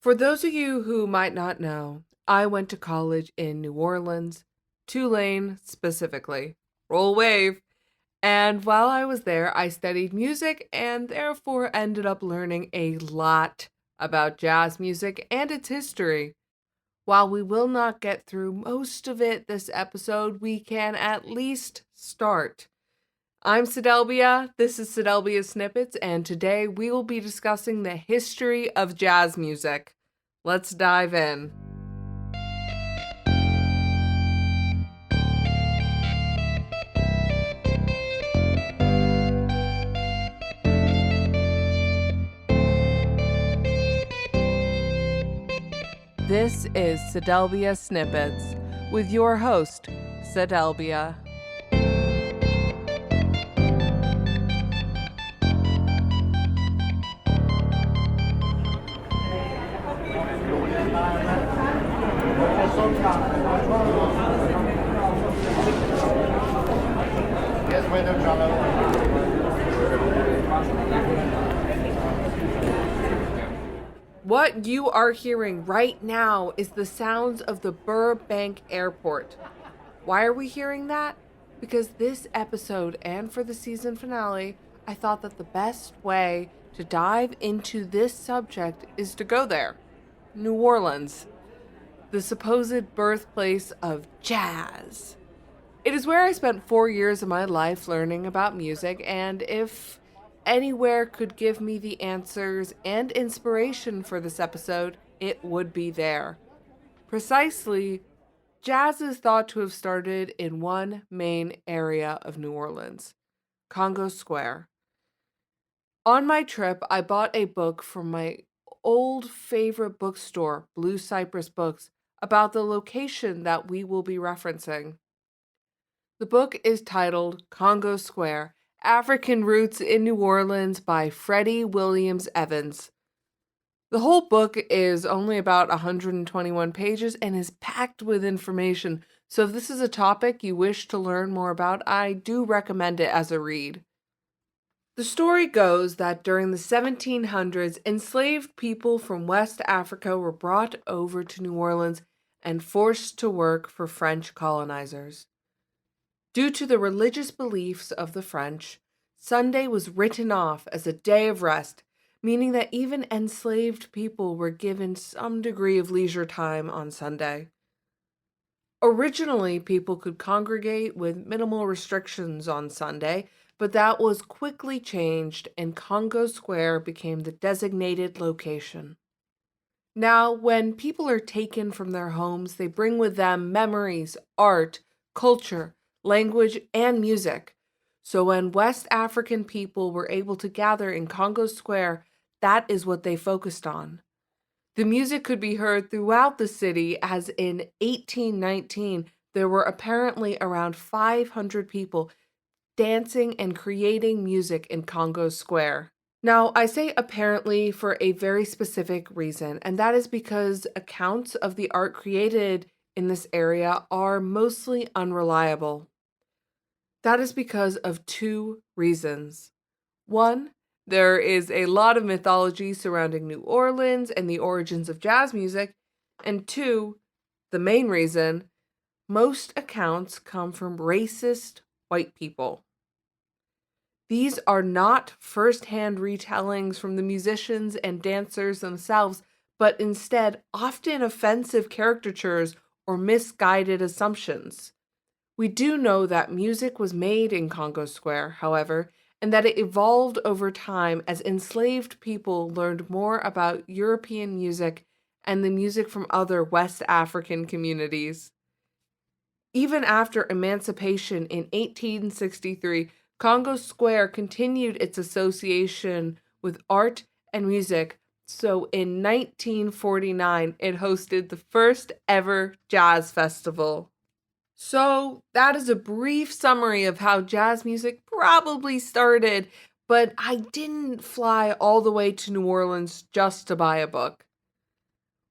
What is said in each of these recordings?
For those of you who might not know, I went to college in New Orleans, Tulane specifically. Roll wave. And while I was there, I studied music and therefore ended up learning a lot about jazz music and its history. While we will not get through most of it this episode, we can at least start. I'm Sadelbia, this is Sadelbia Snippets, and today we will be discussing the history of jazz music. Let's dive in. This is Sadelbia Snippets with your host, Sadelbia. What you are hearing right now is the sounds of the Burbank Airport. Why are we hearing that? Because this episode and for the season finale, I thought that the best way to dive into this subject is to go there. New Orleans, the supposed birthplace of jazz. It is where I spent 4 years of my life learning about music, and if anywhere could give me the answers and inspiration for this episode, it would be there. Precisely, jazz is thought to have started in one main area of New Orleans, Congo Square. On my trip, I bought a book from my old favorite bookstore, Blue Cypress Books, about the location that we will be referencing. The book is titled Congo Square, African Roots in New Orleans by Freddie Williams Evans. The whole book is only about 121 pages and is packed with information, so if this is a topic you wish to learn more about, I do recommend it as a read. The story goes that during the 1700s, enslaved people from West Africa were brought over to New Orleans and forced to work for French colonizers. Due to the religious beliefs of the French, Sunday was written off as a day of rest, meaning that even enslaved people were given some degree of leisure time on Sunday. Originally, people could congregate with minimal restrictions on Sunday, but that was quickly changed and Congo Square became the designated location. Now, when people are taken from their homes, they bring with them memories, art, culture, language, and music. So when West African people were able to gather in Congo Square, that is what they focused on. The music could be heard throughout the city, as in 1819, there were apparently around 500 people dancing and creating music in Congo Square. Now, I say apparently for a very specific reason, and that is because accounts of the art created in this area are mostly unreliable. That is because of two reasons. One, there is a lot of mythology surrounding New Orleans and the origins of jazz music. And two, the main reason, most accounts come from racist white people. These are not first-hand retellings from the musicians and dancers themselves, but instead often offensive caricatures or misguided assumptions. We do know that music was made in Congo Square, however, and that it evolved over time as enslaved people learned more about European music and the music from other West African communities. Even after emancipation in 1863, Congo Square continued its association with art and music, so in 1949 it hosted the first ever jazz festival. So that is a brief summary of how jazz music probably started, but I didn't fly all the way to New Orleans just to buy a book.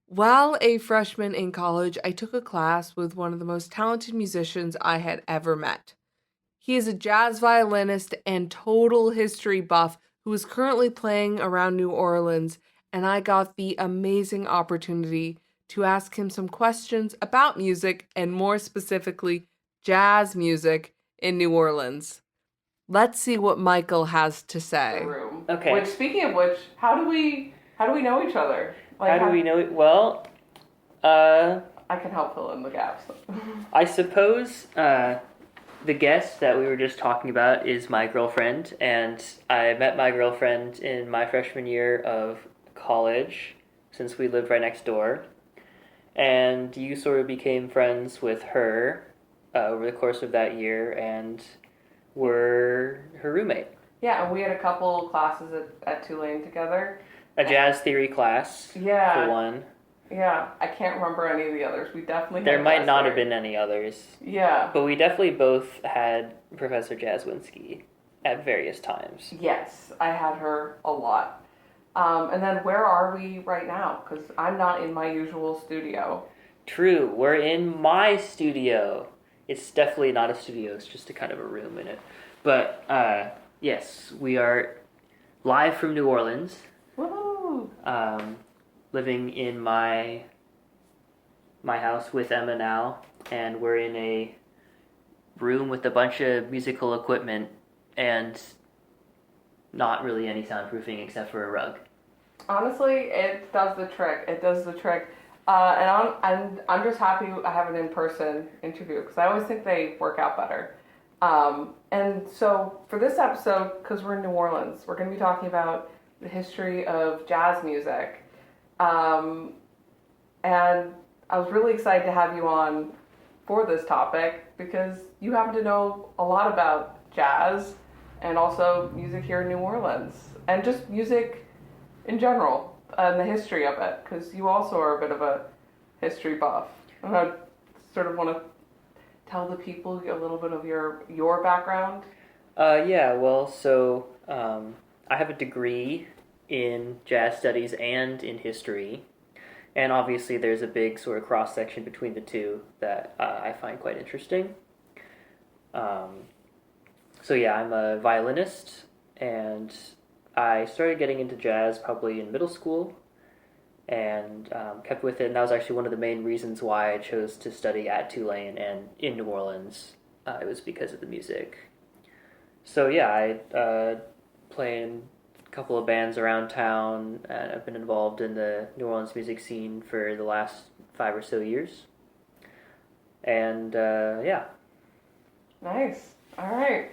While a freshman in college, I took a class with one of the most talented musicians I had ever met. He is a jazz violinist and total history buff who is currently playing around New Orleans, and I got the amazing opportunity to ask him some questions about music and more specifically, jazz music in New Orleans. Let's see what Michael has to say. The room. Okay. Which, speaking of which, how do we know each other? Like, how do we know it? Well, I can help fill in the gaps. I suppose the guest that we were just talking about is my girlfriend, and I met my girlfriend in my freshman year of college, since we lived right next door. And you sort of became friends with her over the course of that year, and were her roommate. Yeah, and we had a couple classes at Tulane together. A jazz theory class, for one. Yeah, I can't remember any of the others. We definitely There might not have been any others. Yeah. But we definitely both had Professor Jaswinski at various times. Yes, I had her a lot. And then where are we right now? Because I'm not in my usual studio. True, we're in my studio. It's definitely not a studio, it's just a kind of a room in it. But, yes, we are live from New Orleans. Woohoo! Living in my house with Emma now, and we're in a room with a bunch of musical equipment and not really any soundproofing except for a rug. Honestly, it does the trick. And I'm just happy I have an in-person interview because I always think they work out better. And so for this episode, because we're in New Orleans, we're going to be talking about the history of jazz music. And I was really excited to have you on for this topic because you happen to know a lot about jazz and also music here in New Orleans and just music in general and the history of it because you also are a bit of a history buff. And I sort of want to tell the people a little bit of your background. So I have a degree in jazz studies and in history. And obviously there's a big sort of cross-section between the two that I find quite interesting. I'm a violinist, and I started getting into jazz probably in middle school, and kept with it, and that was actually one of the main reasons why I chose to study at Tulane and in New Orleans. It was because of the music. So yeah, I play in a couple of bands around town, and I've been involved in the New Orleans music scene for the last 5 or so years. And yeah. Nice. All right.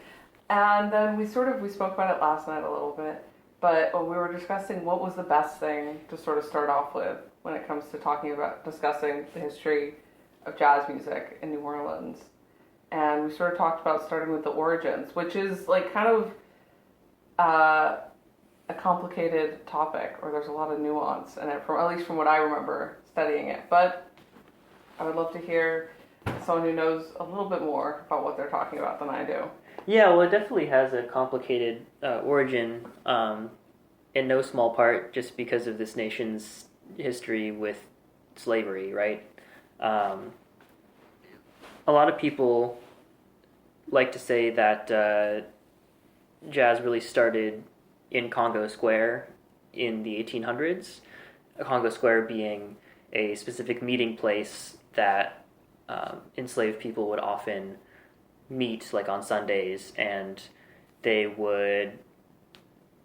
And then we spoke about it last night a little bit, but we were discussing what was the best thing to sort of start off with when it comes to discussing the history of jazz music in New Orleans. And we sort of talked about starting with the origins, which is like kind of a complicated topic, or there's a lot of nuance in it, at least from what I remember studying it. But I would love to hear someone who knows a little bit more about what they're talking about than I do. Yeah, well, it definitely has a complicated origin, in no small part just because of this nation's history with slavery, right? A lot of people like to say that jazz really started in Congo Square in the 1800s, Congo Square being a specific meeting place that enslaved people would often meet, like on Sundays, and they would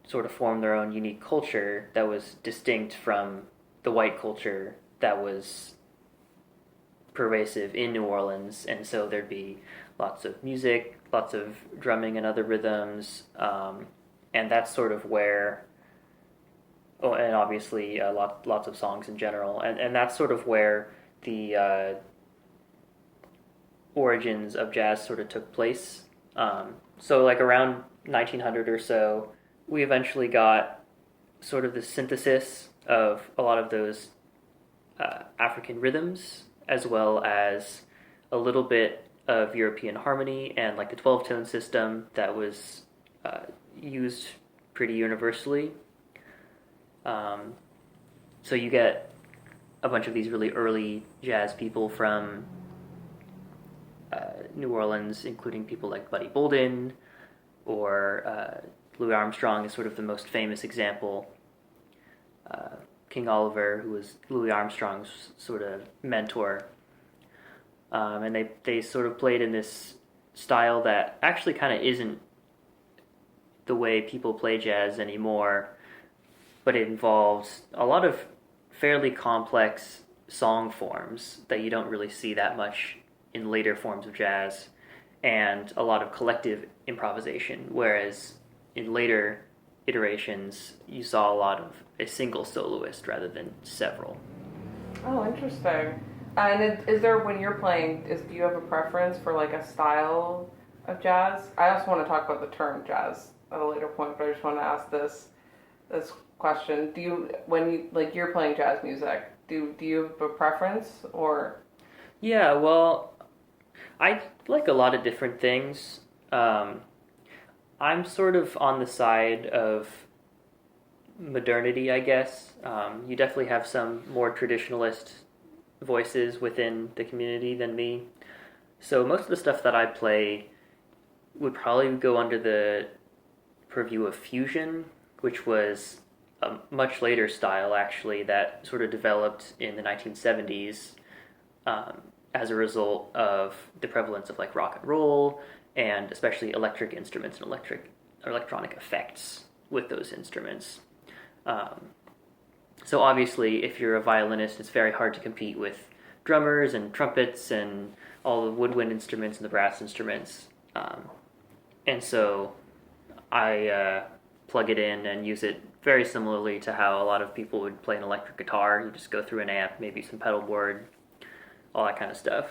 sort of form their own unique culture that was distinct from the white culture that was pervasive in New Orleans. And so there'd be lots of music, lots of drumming and other rhythms, and that's sort of where, and obviously lots of songs in general, and that's sort of where the origins of jazz sort of took place. So like around 1900 or so, we eventually got sort of the synthesis of a lot of those African rhythms, as well as a little bit of European harmony and like the 12-tone system that was used pretty universally. So you get a bunch of these really early jazz people from New Orleans, including people like Buddy Bolden, or Louis Armstrong is sort of the most famous example. King Oliver, who was Louis Armstrong's sort of mentor. And they sort of played in this style that actually kind of isn't the way people play jazz anymore, but it involves a lot of fairly complex song forms that you don't really see that much in later forms of jazz, and a lot of collective improvisation, whereas in later iterations you saw a lot of a single soloist rather than several. Oh, interesting. And is there, when you're playing, do you have a preference for like a style of jazz? I also want to talk about the term jazz at a later point, but I just want to ask this question. Do you, when you, like, you're playing jazz music, do you have a preference, or? Yeah, well, I like a lot of different things. I'm sort of on the side of modernity, I guess. You definitely have some more traditionalist voices within the community than me. So most of the stuff that I play would probably go under the purview of fusion, which was a much later style actually that sort of developed in the 1970s as a result of the prevalence of like rock and roll and especially electric instruments and electronic effects with those instruments. Um, so obviously, if you're a violinist, it's very hard to compete with drummers and trumpets and all the woodwind instruments and the brass instruments. And so I plug it in and use it very similarly to how a lot of people would play an electric guitar. You just go through an amp, maybe some pedal board, all that kind of stuff.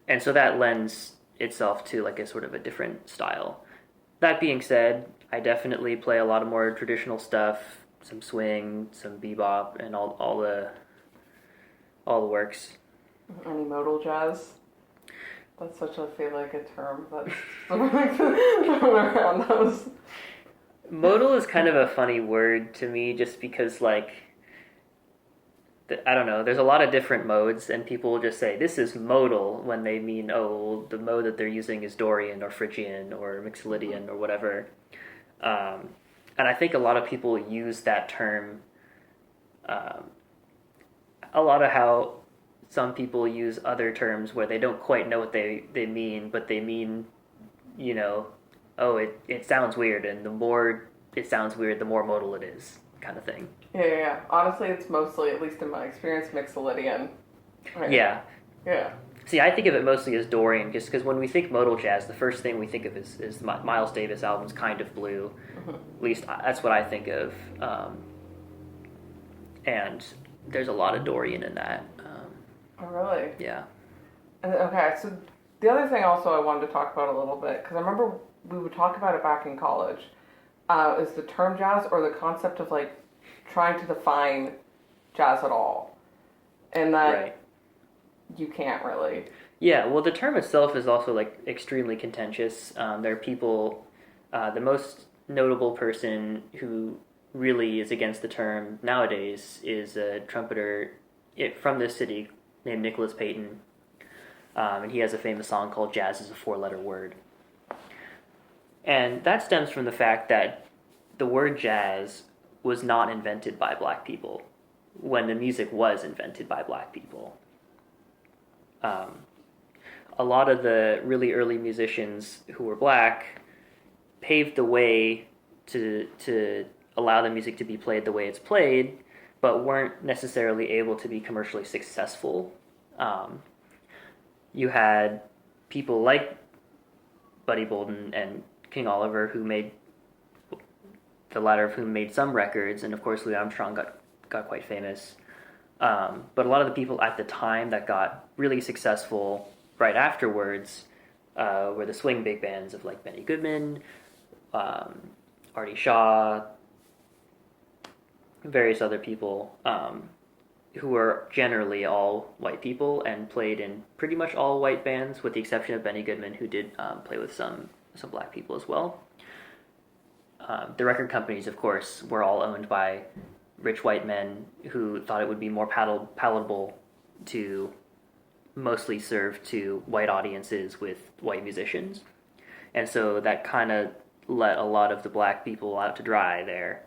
And so that lends itself to like a sort of a different style. That being said, I definitely play a lot of more traditional stuff, some swing, some bebop, and all the works. Any modal jazz? That's such, I feel like, a term that's around those. Modal is kind of a funny word to me just because, like, I don't know, there's a lot of different modes, and people will just say, this is modal, when they mean, oh, the mode that they're using is Dorian or Phrygian or Mixolydian or whatever. And I think a lot of people use that term, a lot of how some people use other terms where they don't quite know what they mean, but they mean, you know, oh, it sounds weird, and the more it sounds weird, the more modal it is, kind of thing. Yeah. Honestly, it's mostly, at least in my experience, Mixolydian. Right? Yeah. Yeah. See, I think of it mostly as Dorian, just because when we think modal jazz, the first thing we think of is Miles Davis album's Kind of Blue. Mm-hmm. At least that's what I think of. And there's a lot of Dorian in that. Oh, really? Yeah. Okay, so the other thing also I wanted to talk about a little bit, because I remember we would talk about it back in college, is the term jazz, or the concept of like trying to define jazz at all. And that right. You can't really. Yeah, well, the term itself is also like extremely contentious. There are people, the most notable person who really is against the term nowadays is a trumpeter from this city named Nicholas Payton. And he has a famous song called Jazz is a Four-Letter Word. And that stems from the fact that the word jazz was not invented by black people when the music was invented by black people. A lot of the really early musicians who were black paved the way to allow the music to be played the way it's played, but weren't necessarily able to be commercially successful. You had people like Buddy Bolden and King Oliver, who made, the latter of whom made some records, and of course Louis Armstrong got quite famous. But a lot of the people at the time that got really successful right afterwards were the swing big bands of like Benny Goodman, Artie Shaw, various other people who were generally all white people and played in pretty much all white bands, with the exception of Benny Goodman, who did play with some black people as well. The record companies, of course, were all owned by rich white men who thought it would be more palatable to mostly serve to white audiences with white musicians. And so that kind of let a lot of the black people out to dry there.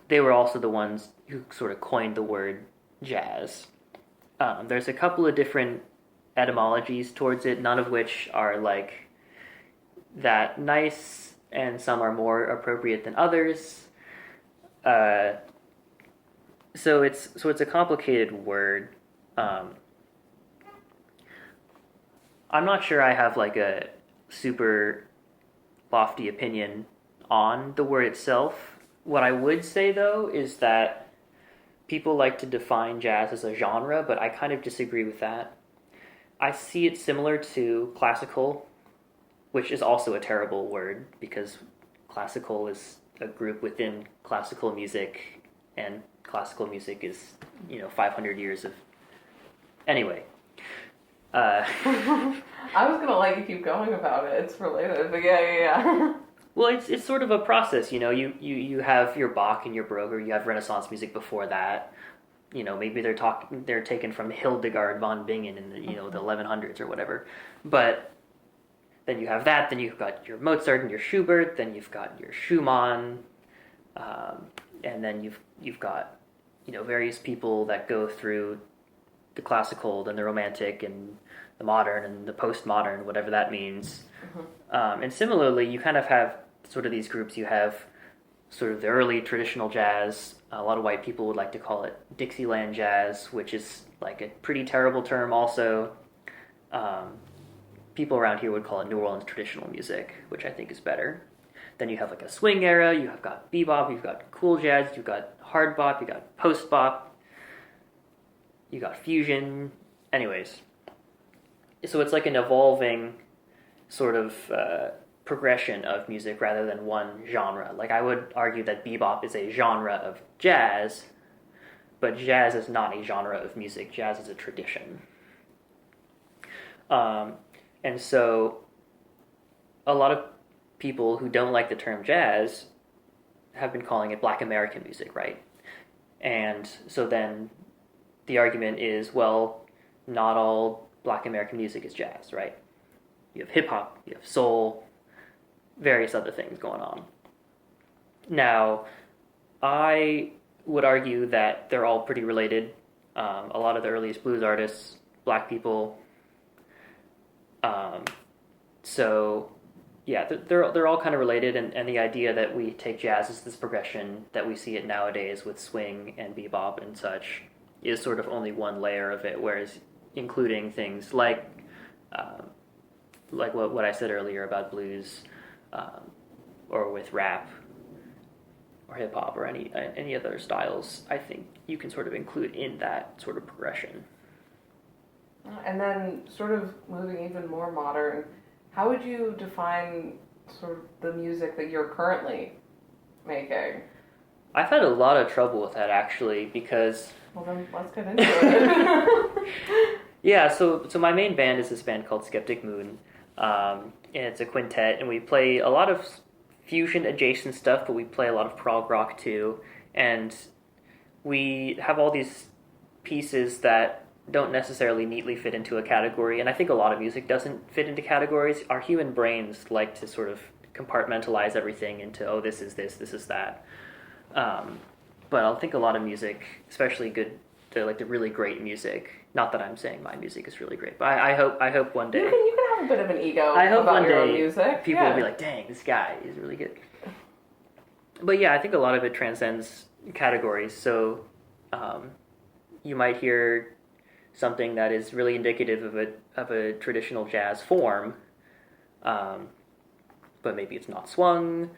They were also the ones who sort of coined the word jazz. There's a couple of different etymologies towards it, none of which are like that nice, and some are more appropriate than others. Uh, so it's a complicated word. Um, I'm not sure I have like a super lofty opinion on the word itself. What I would say though is that people like to define jazz as a genre, but I kind of disagree with that. I see it similar to classical, which is also a terrible word because classical is a group within classical music, and classical music is 500 years of anyway. I was gonna let you keep going about it. It's related, but yeah. Well, it's sort of a process, You have your Bach and your Baroque, or you have Renaissance music before that. Maybe they're taken from Hildegard von Bingen in the 1100s or whatever. But then you have that. Then you've got your Mozart and your Schubert. Then you've got your Schumann, and then you've got various people that go through the classical, then the romantic, and the modern, and the postmodern, whatever that means. And similarly, you kind of have sort of these groups. You have sort of the early traditional jazz. A lot of white people would like to call it Dixieland jazz, which is like a pretty terrible term also. People around here would call it New Orleans traditional music, which I think is better. Then you have like a swing era, you have got bebop, you've got cool jazz, you've got hard bop, you got post bop, you got fusion. Anyways, so it's like an evolving sort of progression of music rather than one genre. Like I would argue that bebop is a genre of jazz, but jazz is not a genre of music. Jazz is a tradition. And so a lot of people who don't like the term jazz have been calling it Black American music, right? And so then the argument is, well, not all Black American music is jazz, right? You have hip-hop, you have soul, various other things going on. Now, I would argue that they're all pretty related. A lot of the earliest blues artists, black people. So, yeah, they're all kind of related, and the idea that we take jazz as this progression that we see it nowadays with swing and bebop and such is sort of only one layer of it, whereas including things like what I said earlier about blues, or with rap or hip hop or any other styles, I think you can sort of include in that sort of progression. And then, sort of moving even more modern, how would you define sort of the music that you're currently making? I've had a lot of trouble with that actually because. Well, then let's get into it. Yeah, so my main band is this band called Skeptic Moon, and it's a quintet, and we play a lot of fusion adjacent stuff, but we play a lot of prog rock too, and we have all these pieces that don't necessarily neatly fit into a category, and I think a lot of music doesn't fit into categories. Our human brains like to sort of compartmentalize everything into, oh, this is this is that. But I think a lot of music, especially the really great music. Not that I'm saying my music is really great, but I hope one day You can have a bit of an ego I hope about one your own day music. people Yeah. will be like, dang, this guy is really good. But yeah, I think a lot of it transcends categories. So you might hear something that is really indicative of a traditional jazz form, but maybe it's not swung.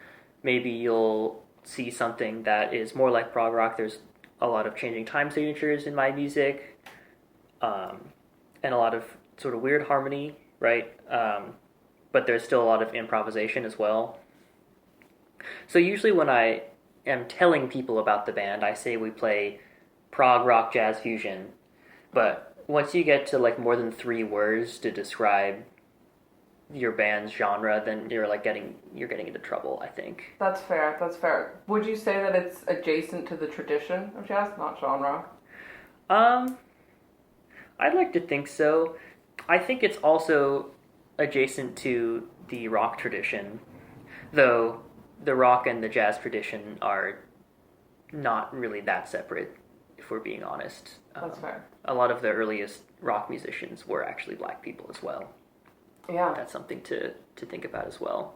Maybe you'll see something that is more like prog rock. There's a lot of changing time signatures in my music, and a lot of sort of weird harmony, right? But there's still a lot of improvisation as well. So usually when I am telling people about the band, I say we play prog rock jazz fusion, but once you get to like more than 3 words to describe your band's genre, then you're getting into trouble, I think. That's fair. Would you say that it's adjacent to the tradition of jazz, not genre? I'd like to think so. I think it's also adjacent to the rock tradition, though the rock and the jazz tradition are not really that separate, if we're being honest. That's fair. A lot of the earliest rock musicians were actually black people as well. Yeah. That's something to think about as well.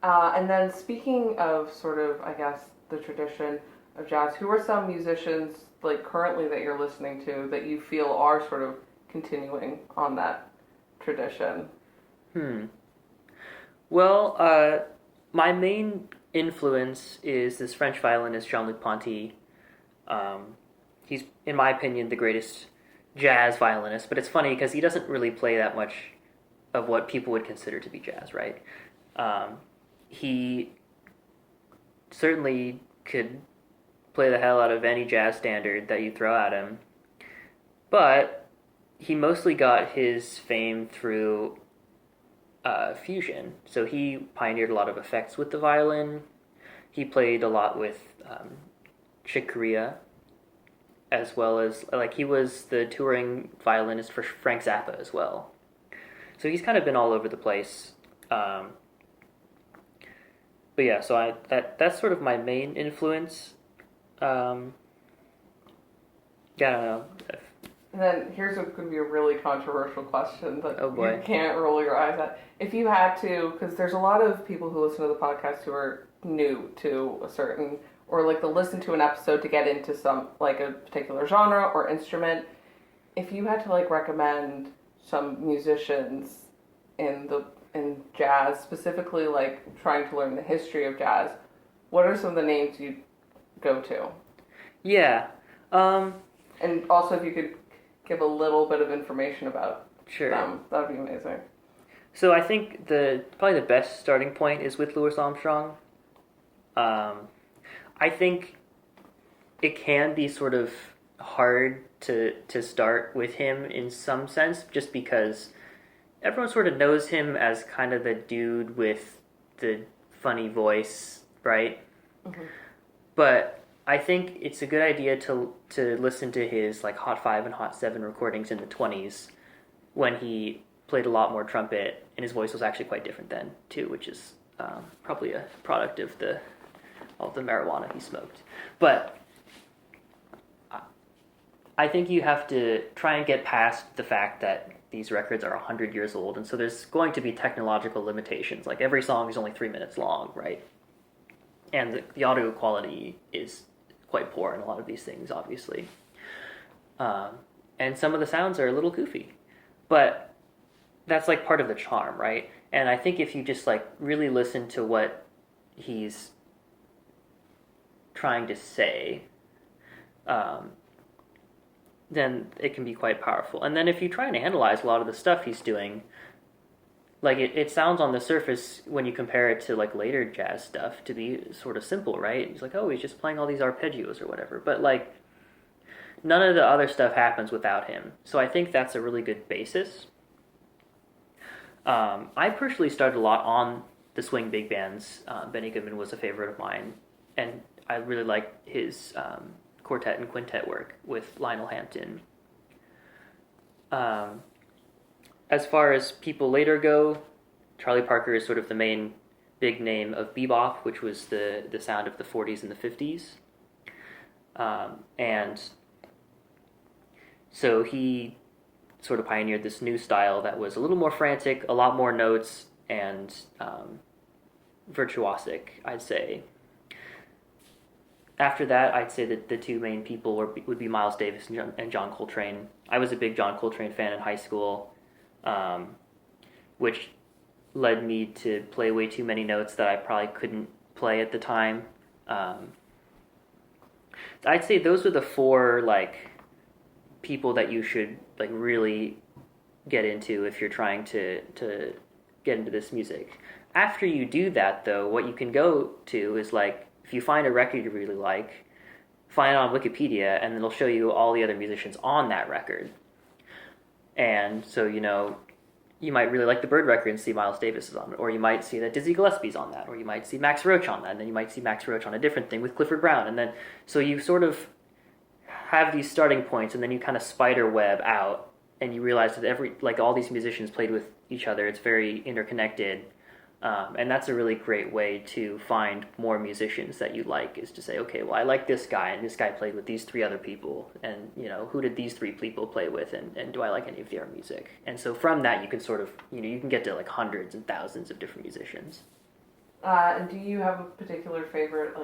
And then speaking of sort of, I guess, the tradition of jazz, who are some musicians like currently that you're listening to that you feel are sort of continuing on that tradition? Well, my main influence is this French violinist Jean-Luc Ponty. He's, in my opinion, the greatest jazz violinist, but it's funny because he doesn't really play that much of what people would consider to be jazz, right? He certainly could play the hell out of any jazz standard that you throw at him, but he mostly got his fame through fusion. So he pioneered a lot of effects with the violin. He played a lot with Chick Corea, as well as like he was the touring violinist for Frank Zappa as well. So he's kind of been all over the place. But yeah, so that's sort of my main influence. Yeah, I don't know. And then here's going to be a really controversial question that Oh boy. you can't roll your eyes at. If you had to, because there's a lot of people who listen to the podcast who are new to a certain, or like they'll listen to an episode to get into some, like a particular genre or instrument. If you had to like recommend some musicians in jazz, specifically like trying to learn the history of jazz, what are some of the names you'd go to? Yeah. And also if you could give a little bit of information about Sure. them, that would be amazing. So I think probably the best starting point is with Louis Armstrong. I think it can be sort of hard to start with him in some sense, just because everyone sort of knows him as kind of the dude with the funny voice, right? Mm-hmm. But I think it's a good idea to listen to his like Hot 5 and Hot 7 recordings in the 20s when he played a lot more trumpet, and his voice was actually quite different then too, which is probably a product of all the marijuana he smoked. But I think you have to try and get past the fact that these records are 100 years old, and so there's going to be technological limitations. Like every song is only 3 minutes long, right? And the audio quality is quite poor in a lot of these things, obviously. And some of the sounds are a little goofy. But that's like part of the charm, right? And I think if you just like really listen to what he's trying to say, then it can be quite powerful. And then if you try and analyze a lot of the stuff he's doing, like it sounds on the surface when you compare it to like later jazz stuff to be sort of simple, right? He's like, oh, he's just playing all these arpeggios or whatever. But like none of the other stuff happens without him. So I think that's a really good basis. I personally started a lot on the swing big bands. Benny Goodman was a favorite of mine, and I really liked his quartet and quintet work with Lionel Hampton. As far as people later go, Charlie Parker is sort of the main big name of bebop, which was the sound of the 40s and the 50s. And so he sort of pioneered this new style that was a little more frantic, a lot more notes, and virtuosic, I'd say. After that, I'd say that the two main people would be Miles Davis and John Coltrane. I was a big John Coltrane fan in high school, which led me to play way too many notes that I probably couldn't play at the time. I'd say those are the four like people that you should like really get into if you're trying to get into this music. After you do that, though, what you can go to is like if you find a record you really like, find it on Wikipedia, and it'll show you all the other musicians on that record. And so, you know, you might really like the Bird record and see Miles Davis is on it, or you might see that Dizzy Gillespie's on that, or you might see Max Roach on that, and then you might see Max Roach on a different thing with Clifford Brown, and then so you sort of have these starting points, and then you kind of spider web out, and you realize that all these musicians played with each other. It's very interconnected, And that's a really great way to find more musicians that you like, is to say, okay, well, I like this guy, and this guy played with these three other people, and who did these three people play with, and do I like any of their music? And so from that, you can sort of, you can get to like hundreds and thousands of different musicians. And do you have a particular favorite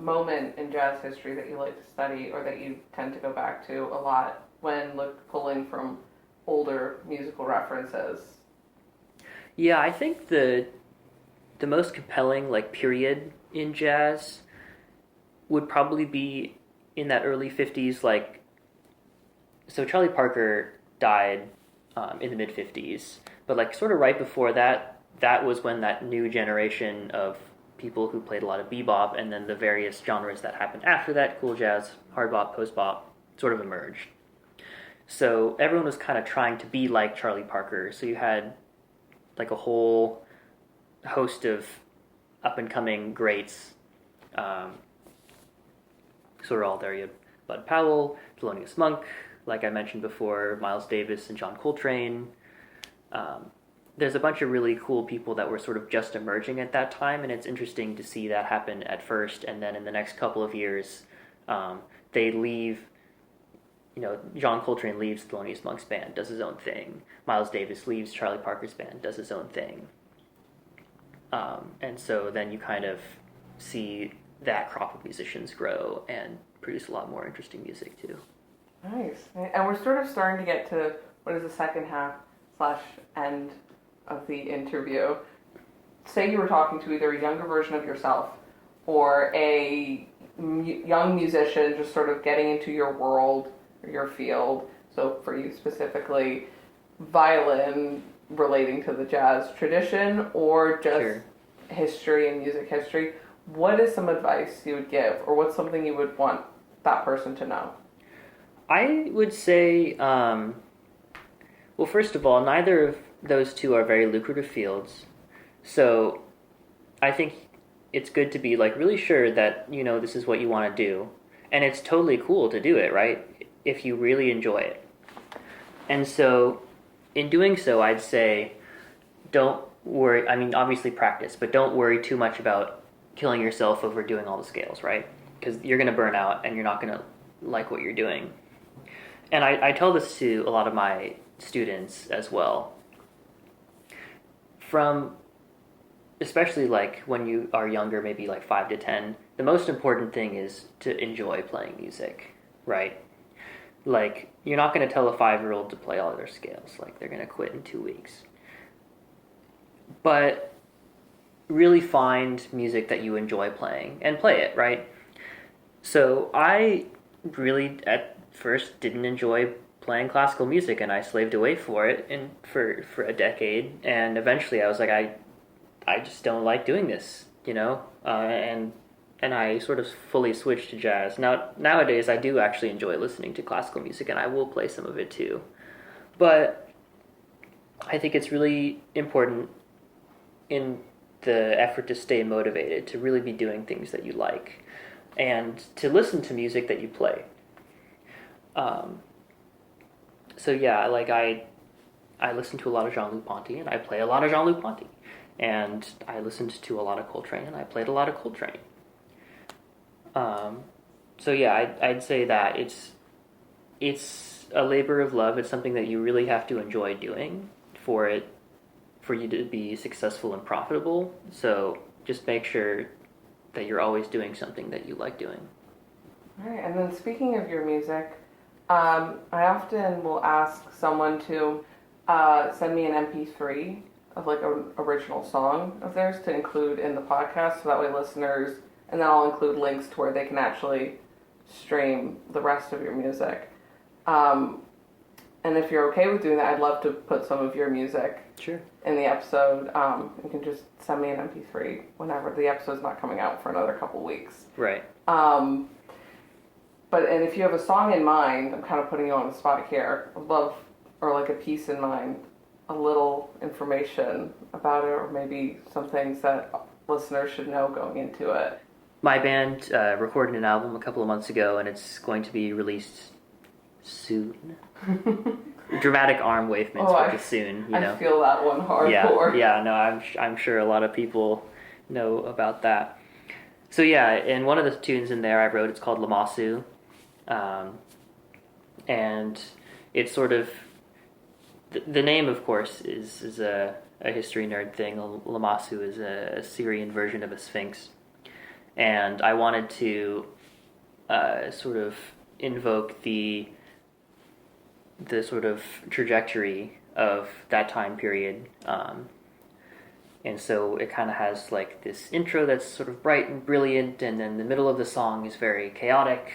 moment in jazz history that you like to study, or that you tend to go back to a lot when pulling from older musical references? Yeah, I think the most compelling like period in jazz would probably be in that early 50s. Like, so Charlie Parker died in the mid 50s, but like sort of right before that, that was when that new generation of people who played a lot of bebop, and then the various genres that happened after that, cool jazz, hard bop, post bop, sort of emerged. So everyone was kind of trying to be like Charlie Parker. So you had like a whole host of up and coming greats, sort of all there. You had Bud Powell, Thelonious Monk, like I mentioned before, Miles Davis and John Coltrane. There's a bunch of really cool people that were sort of just emerging at that time, and it's interesting to see that happen at first, and then in the next couple of years, they leave. John Coltrane leaves Thelonious Monk's band, does his own thing. Miles Davis leaves Charlie Parker's band, does his own thing. And so then you kind of see that crop of musicians grow and produce a lot more interesting music too. Nice. And we're sort of starting to get to what is the second half / end of the interview. Say you were talking to either a younger version of yourself or a young musician just sort of getting into your world or your field. So for you specifically, violin relating to the jazz tradition or just Sure. history and music history. What is some advice you would give, or what's something you would want that person to know? I would say, well, first of all, neither of those two are very lucrative fields. So I think it's good to be like really sure that, this is what you want to do. And it's totally cool to do it, right? If you really enjoy it. And so in doing so, I'd say don't worry. I mean, obviously practice, but don't worry too much about killing yourself over doing all the scales, right? Because you're going to burn out and you're not going to like what you're doing. And I tell this to a lot of my students as well. Especially like when you are younger, maybe like 5 to 10, the most important thing is to enjoy playing music, right? Like, you're not going to tell a 5-year-old to play all their scales. Like, they're going to quit in 2 weeks. But really find music that you enjoy playing and play it, right? So I really, at first, didn't enjoy playing classical music, and I slaved away for it for a decade. And eventually I was like, I just don't like doing this, and I sort of fully switched to jazz. Nowadays, I do actually enjoy listening to classical music, and I will play some of it too. But I think it's really important in the effort to stay motivated to really be doing things that you like and to listen to music that you play. So yeah, like I listen to a lot of Jean-Luc Ponty, and I play a lot of Jean-Luc Ponty. And I listened to a lot of Coltrane, and I played a lot of Coltrane. So yeah, I'd say that it's a labor of love. It's something that you really have to enjoy doing for you to be successful and profitable. So just make sure that you're always doing something that you like doing. All right, and then speaking of your music, I often will ask someone to send me an MP3 of like an original song of theirs to include in the podcast, so that way listeners, and then I'll include links to where they can actually stream the rest of your music. And if you're okay with doing that, I'd love to put some of your music Sure. in the episode. You can just send me an MP3 whenever the episode's not coming out for another couple weeks. Right. And if you have a song in mind, I'm kind of putting you on the spot here. I'd love, or like a piece in mind, a little information about it, or maybe some things that listeners should know going into it. My band recorded an album a couple of months ago, and it's going to be released soon. Dramatic arm wavements with the soon, you know. I feel that one hardcore. Yeah, no, I'm sure a lot of people know about that. So yeah, in one of the tunes in there I wrote, it's called Lamasu, and it's sort of the name, of course, is a history nerd thing. Lamasu is a Syrian version of a sphinx, and I wanted to sort of invoke the sort of trajectory of that time period. And so it kind of has like this intro that's sort of bright and brilliant, and then the middle of the song is very chaotic.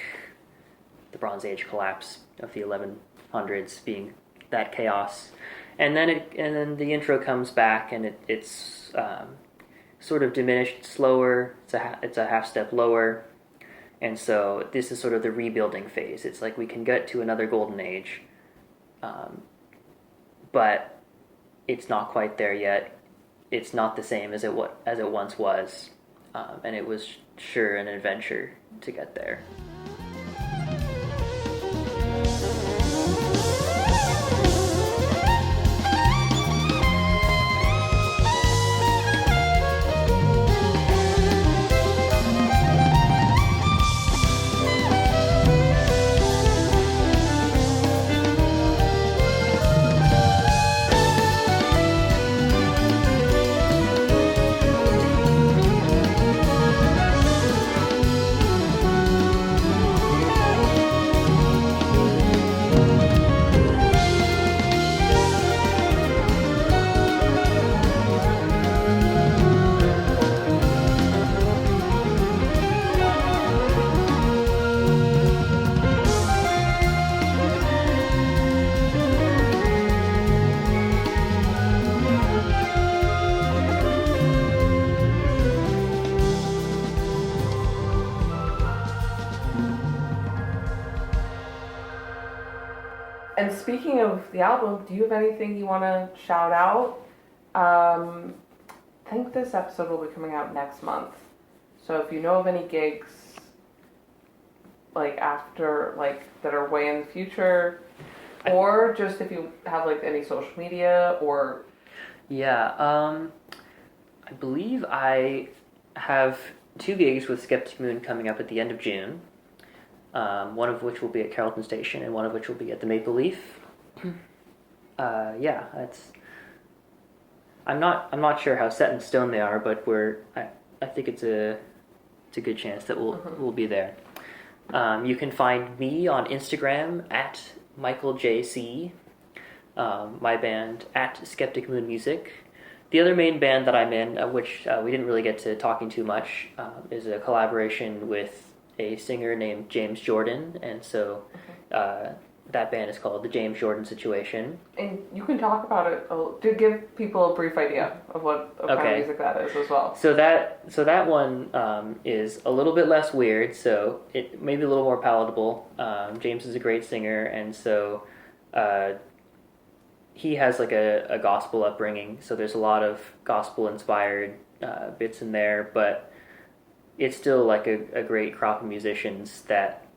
The Bronze Age collapse of the 1100s being that chaos, and then the intro comes back, and it's sort of diminished, slower. It's a half step lower, and so this is sort of the rebuilding phase. It's like we can get to another golden age, but it's not quite there yet. It's not the same as it once was, and it was sure an adventure to get there. And speaking of the album, do you have anything you want to shout out? I think this episode will be coming out next month. So if you know of any gigs, like after, like that are way in the future, or just if you have like any social media or... Yeah, I believe I have 2 gigs with Skeptic Moon coming up at the end of June. One of which will be at Carrollton Station, and one of which will be at the Maple Leaf. Yeah, that's. I'm not sure how set in stone they are, but I think it's a good chance that we'll be there. You can find me on Instagram at MichaelJC, my band at Skeptic Moon Music. The other main band that I'm in, which we didn't really get to talking too much, is a collaboration with a singer named James Jordan, and so that band is called The James Jordan Situation. And you can talk about it to give people a brief idea of what kind of music that is as well. So that one is a little bit less weird, so it may be a little more palatable. James is a great singer, and so he has like a gospel upbringing, so there's a lot of gospel inspired bits in there, but it's still like a great crop of musicians that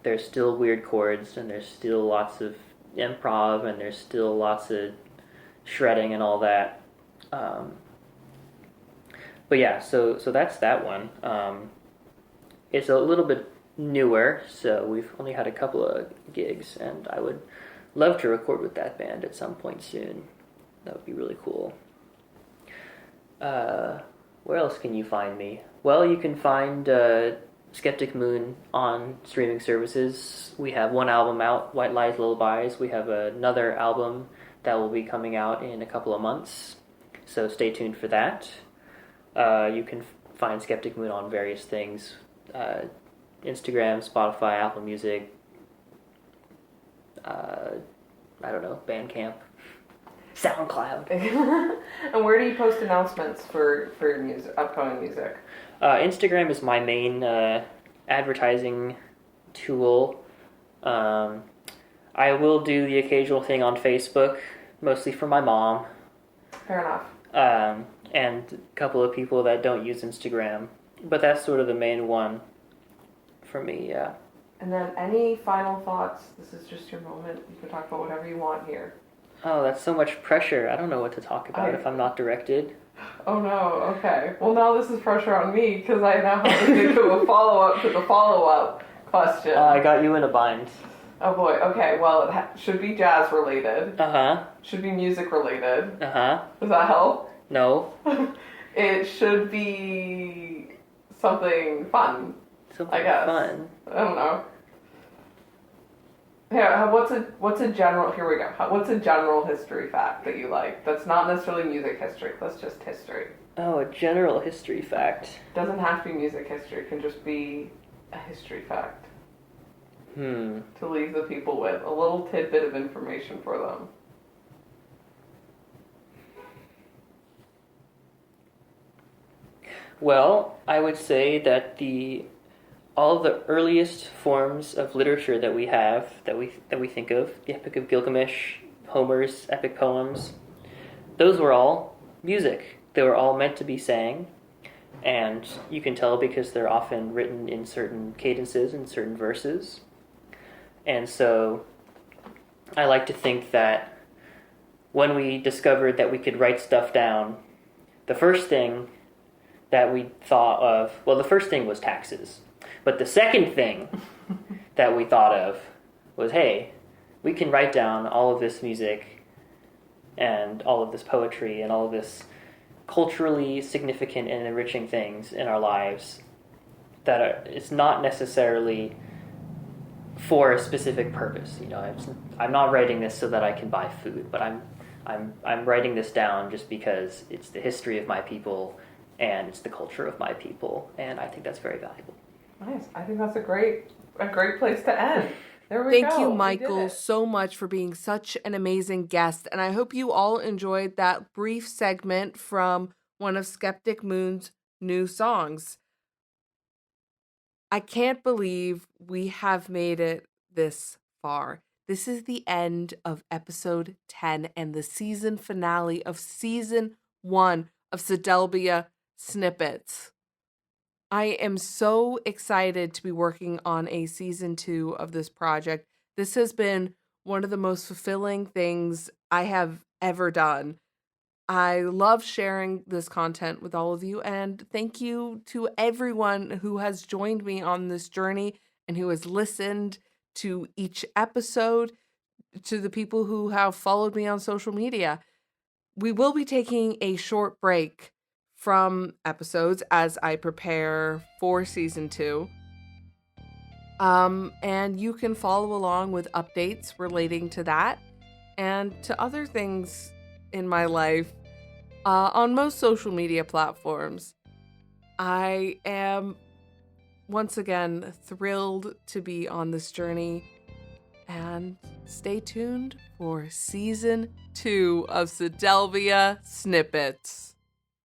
there's still weird chords, and there's still lots of improv, and there's still lots of shredding and all that. But yeah, so that's that one. It's a little bit newer, so we've only had a couple of gigs, and I would love to record with that band at some point soon. That would be really cool. Where else can you find me? Well, you can find Skeptic Moon on streaming services. We have one album out, White Lies, Lullabies. We have another album that will be coming out in a couple of months, so stay tuned for that. You can find Skeptic Moon on various things, Instagram, Spotify, Apple Music, I don't know, Bandcamp, SoundCloud. And where do you post announcements for your music, upcoming music? Instagram is my main advertising tool. I will do the occasional thing on Facebook, mostly for my mom. Fair enough. And a couple of people that don't use Instagram. But that's sort of the main one for me, yeah. And then any final thoughts? This is just your moment. You can talk about whatever you want here. Oh, that's so much pressure. I don't know what to talk about if I'm not directed. Oh no, okay. Well, now this is pressure on me because I now have to think of a follow-up to the follow-up question. I got you in a bind. Oh boy, okay. Well, it should be jazz related. Uh-huh. Should be music related. Uh-huh. Does that help? No. It should be something fun. Something I guess. fun. I don't know. Here, what's a general? Here we go. What's a general history fact that you like? That's not necessarily music history. That's just history. Oh, a general history fact. Doesn't have to be music history. It can just be a history fact. To leave the people with a little tidbit of information for them. Well, I would say that all of the earliest forms of literature that we have, that we think of, the Epic of Gilgamesh, Homer's epic poems, those were all music. They were all meant to be sang, and you can tell because they're often written in certain cadences and certain verses. And so I like to think that when we discovered that we could write stuff down, the first thing that we thought of, well, the first thing was taxes. But the second thing that we thought of was, hey, we can write down all of this music and all of this poetry and all of this culturally significant and enriching things in our lives that it's not necessarily for a specific purpose. You know, I'm not writing this so that I can buy food, but I'm writing this down just because it's the history of my people and it's the culture of my people, and I think that's very valuable. Nice. I think that's a great place to end. There we go. Thank you, Michael, so much for being such an amazing guest, and I hope you all enjoyed that brief segment from one of Skeptic Moon's new songs. I can't believe we have made it this far. This is the end of episode 10 and the season finale of season 1 of Sadelbia Snippets. I am so excited to be working on a season 2 of this project. This has been one of the most fulfilling things I have ever done. I love sharing this content with all of you, and thank you to everyone who has joined me on this journey and who has listened to each episode, to the people who have followed me on social media. We will be taking a short break from episodes as I prepare for season 2. And you can follow along with updates relating to that and to other things in my life on most social media platforms. I am once again thrilled to be on this journey, and stay tuned for season 2 of Sadelbia Snippets.